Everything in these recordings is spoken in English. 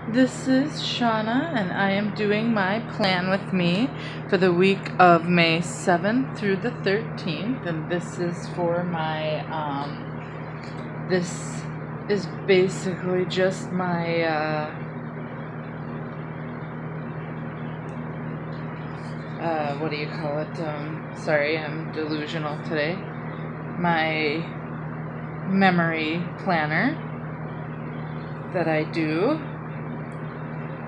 This is Shauna, and I am doing my plan with me for the week of May 7th through the 13th. And this is for my, this is basically just my, what do you call it? Sorry, I'm delusional today. My memory planner that I do.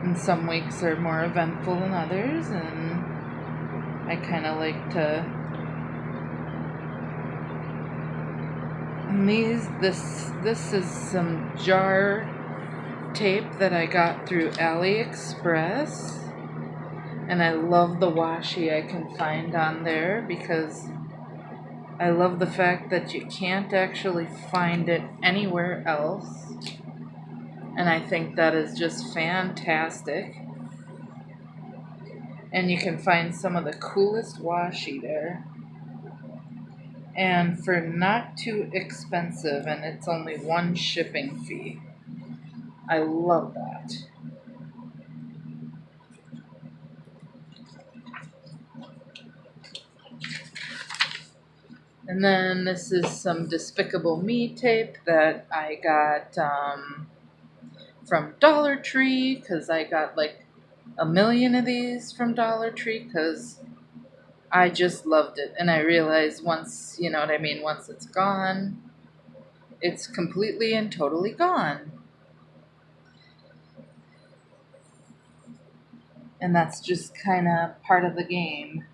And some weeks are more eventful than others, and I kind of like to. And this is some jar tape that I got through AliExpress, and I love the washi I can find on there because I love the fact that you can't actually find it anywhere else, and I think that is just fantastic. And you can find some of the coolest washi there. And for not too expensive, and it's only one shipping fee. I love that. And then this is some Despicable Me tape that I got from Dollar Tree, because I got like a million of these from Dollar Tree because I just loved it. And I realized once, you know what I mean, once it's gone, it's completely and totally gone. And that's just kind of part of the game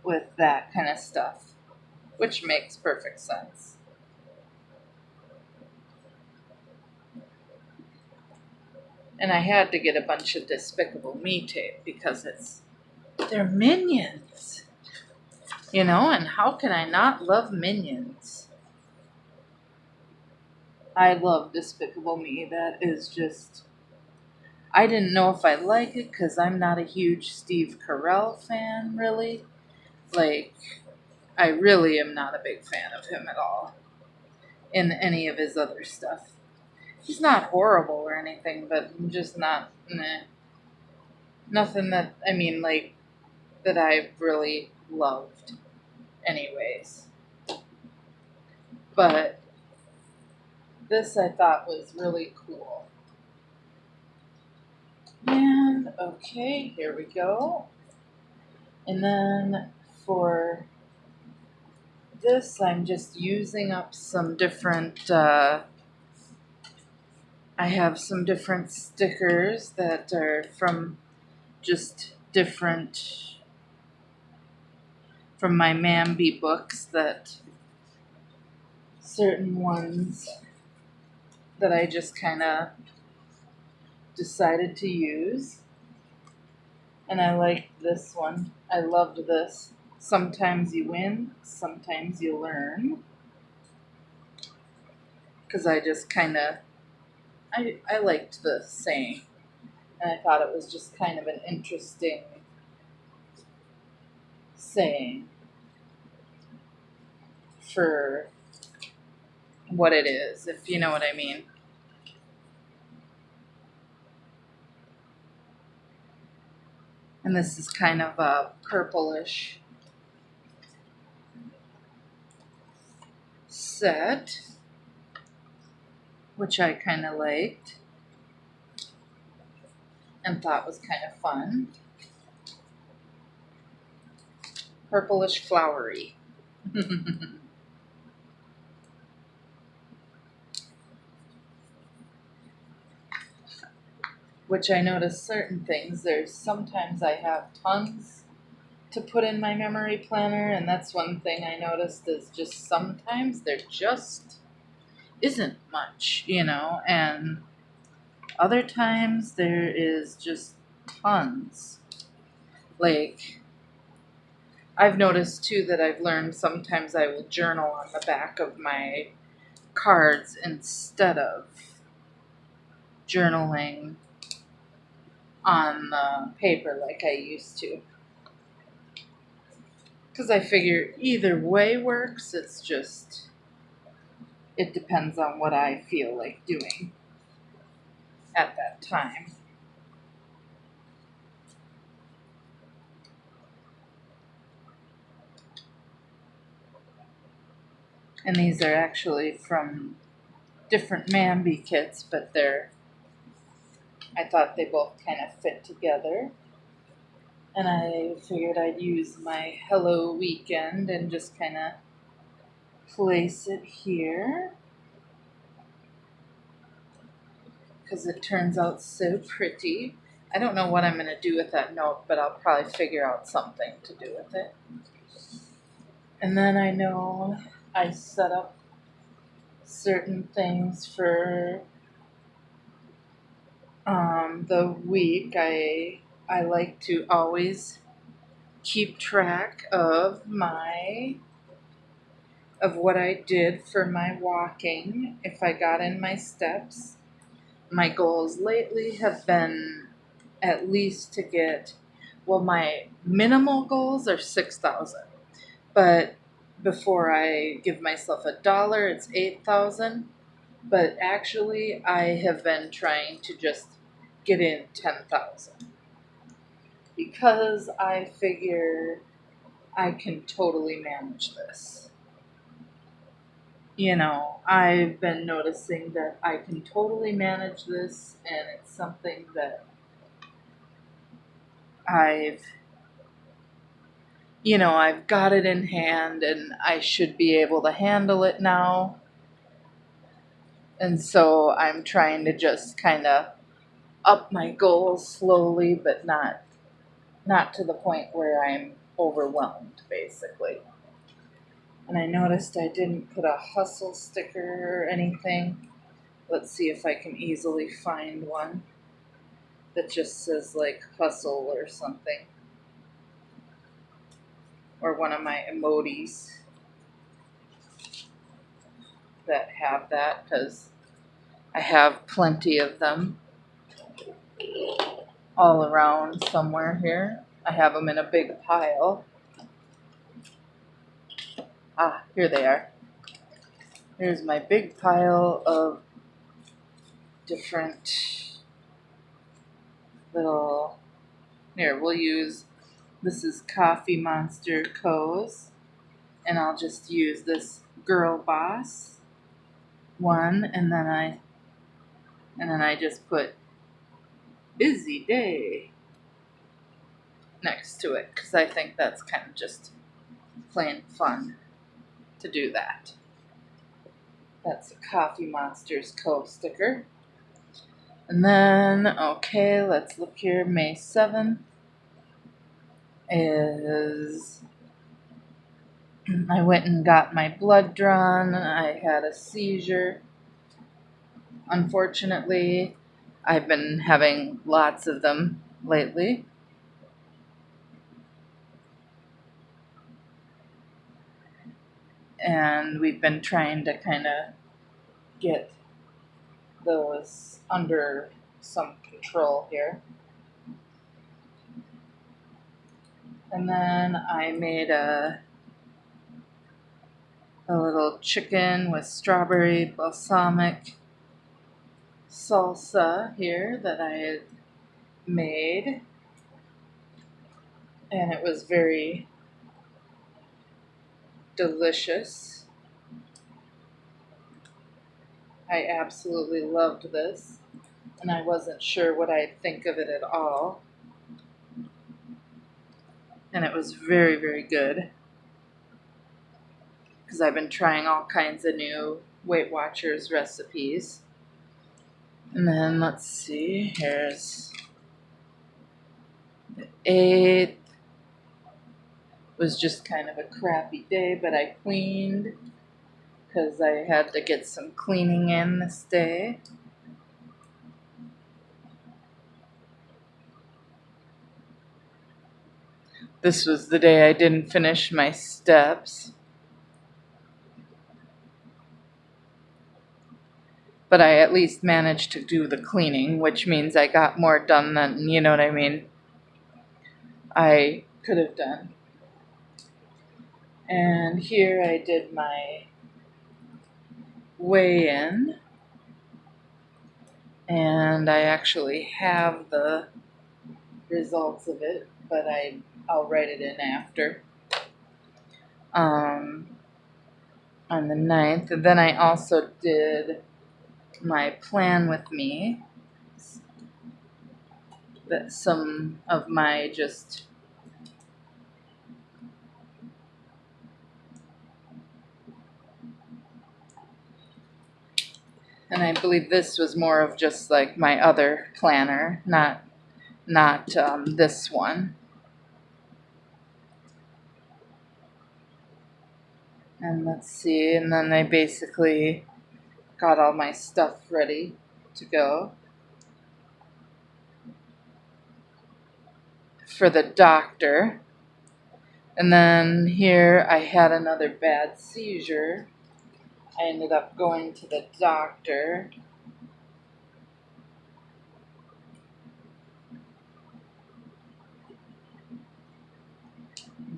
with that kind of stuff, which makes perfect sense. And I had to get a bunch of Despicable Me tape because they're Minions, you know, and how can I not love Minions? I love Despicable Me. That is just, I didn't know if I like it because I'm not a huge Steve Carell fan, really. Like, I really am not a big fan of him at all in any of his other stuff. He's not horrible or anything, but I'm just not, nothing that, I mean, like, that I've really loved anyways. But this I thought was really cool. And, okay, here we go. And then for this, I'm just using up some different, I have some different stickers that are from just different, from my Mambi books, that certain ones that I just kind of decided to use. And I liked this one. I loved this. Sometimes you win, sometimes you learn. Because I just kind of, I liked the saying. And I thought it was just kind of an interesting saying for what it is, if you know what I mean. And this is kind of a purplish set, which I kind of liked and thought was kind of fun. Purplish flowery. Which I notice certain things. There's sometimes I have tons to put in my memory planner, and that's one thing I noticed is just sometimes there just isn't much, you know, and other times there is just tons. Like, I've noticed too that I've learned sometimes I will journal on the back of my cards instead of journaling on the paper like I used to. Because I figure either way works, it's just, it depends on what I feel like doing at that time. And these are actually from different Mambi kits, but I thought they both kind of fit together. And I figured I'd use my Hello Weekend and just kind of place it here because it turns out so pretty. I don't know what I'm going to do with that note, but I'll probably figure out something to do with it. And then I know I set up certain things for the week. I like to always keep track of what I did for my walking, if I got in my steps. My goals lately have been at least to get, well, my minimal goals are 6,000, but before I give myself $1, it's 8,000. But actually, I have been trying to just get in 10,000 because I figure I can totally manage this. You know, I've been noticing that I can totally manage this, and it's something that I've got it in hand, and I should be able to handle it now. And so I'm trying to just kind of up my goals slowly, but not to the point where I'm overwhelmed, basically. And I noticed I didn't put a hustle sticker or anything. Let's see if I can easily find one that just says like hustle or something. Or one of my emojis that have that, because I have plenty of them all around somewhere here. I have them in a big pile. Ah, here they are. Here's my big pile of different little, here, this is Coffee Monster Co's, and I'll just use this Girl Boss one, and then I just put Busy Day next to it, because I think that's kind of just plain fun to do that. That's a Coffee Monsters Co. sticker. And then, okay, let's look here. May 7th is I went and got my blood drawn. I had a seizure. Unfortunately, I've been having lots of them lately. And we've been trying to kind of get those under some control here. And then I made a little chicken with strawberry balsamic salsa here that I had made. And it was very delicious. I absolutely loved this, and I wasn't sure what I'd think of it at all. And it was very, very good, because I've been trying all kinds of new Weight Watchers recipes. And then let's see, here's the 8th. Was just kind of a crappy day, but I cleaned because I had to get some cleaning in this day. This was the day I didn't finish my steps. But I at least managed to do the cleaning, which means I got more done than, you know what I mean, I could have done. And here I did my weigh-in. And I actually have the results of it, but I'll write it in after. On the 9th. And then I also did my plan with me. That some of my just and I believe this was more of just like my other planner, not this one. And let's see, and then I basically got all my stuff ready to go for the doctor. And then here I had another bad seizure. I ended up going to the doctor.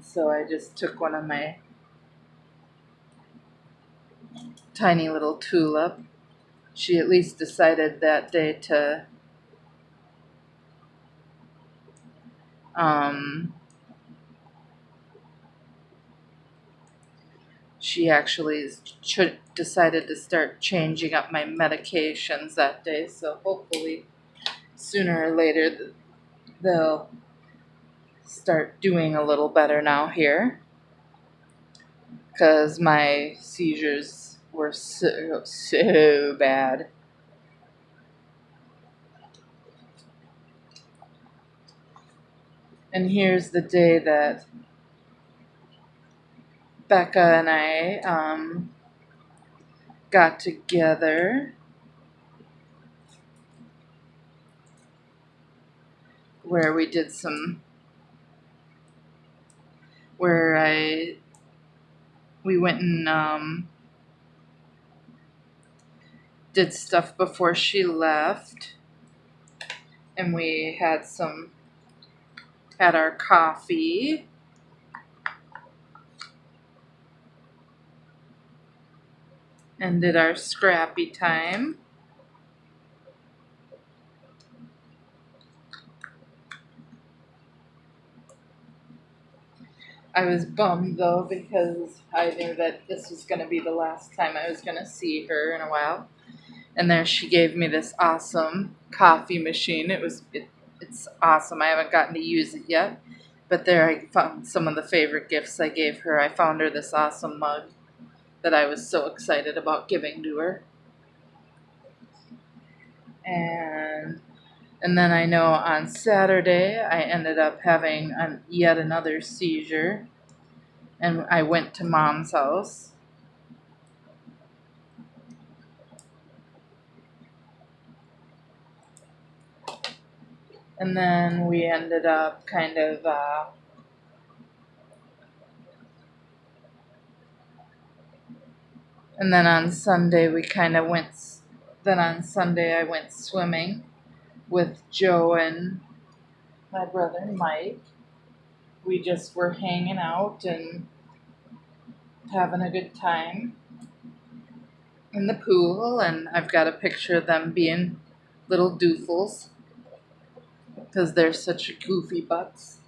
So I just took one of my tiny little tulip. She at least decided that day to she actually decided to start changing up my medications that day. So hopefully sooner or later they'll start doing a little better now here. Because my seizures were so bad. And here's the day that Becca and I got together, where we did we went and did stuff before she left, and we had our coffee. And did our scrappy time. I was bummed though because I knew that this was going to be the last time I was going to see her in a while. And there she gave me this awesome coffee machine. It's awesome. I haven't gotten to use it yet. But there I found some of the favorite gifts I gave her. I found her this awesome mug that I was so excited about giving to her. And then I know on Saturday I ended up having yet another seizure, and I went to Mom's house. And then we ended up and then on Sunday on Sunday I went swimming with Joe and my brother Mike. We just were hanging out and having a good time in the pool, and I've got a picture of them being little doofles because they're such goofy butts.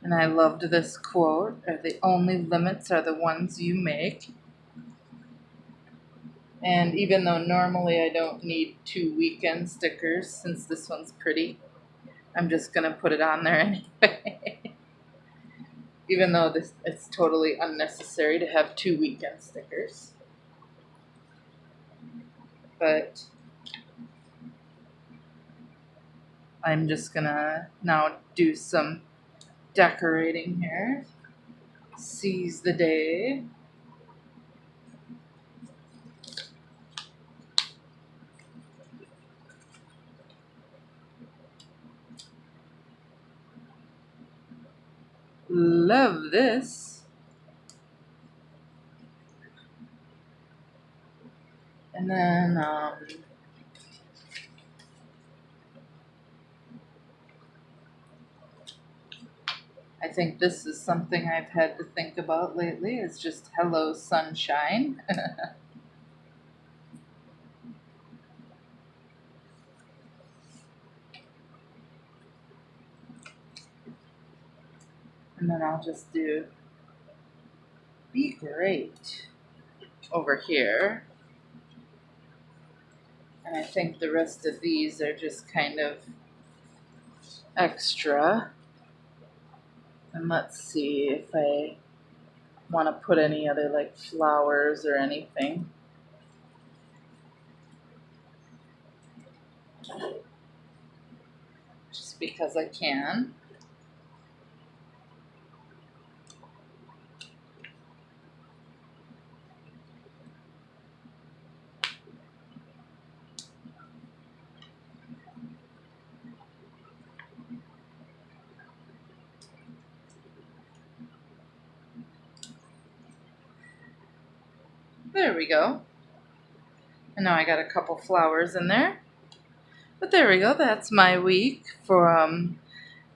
And I loved this quote: the only limits are the ones you make. And even though normally I don't need 2 weekend stickers, since this one's pretty, I'm just going to put it on there anyway. Even though it's totally unnecessary to have 2 weekend stickers. But I'm just going to now do some decorating here. Seize the day. Love this. And then I think this is something I've had to think about lately, is just hello sunshine. And then I'll just do be great over here. And I think the rest of these are just kind of extra. And let's see if I want to put any other like flowers or anything. Just because I can. There we go. And now I got a couple flowers in there. But there we go. That's my week from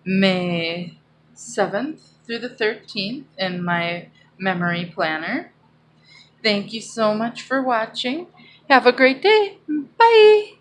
May 7th through the 13th in my memory planner. Thank you so much for watching. Have a great day. Bye.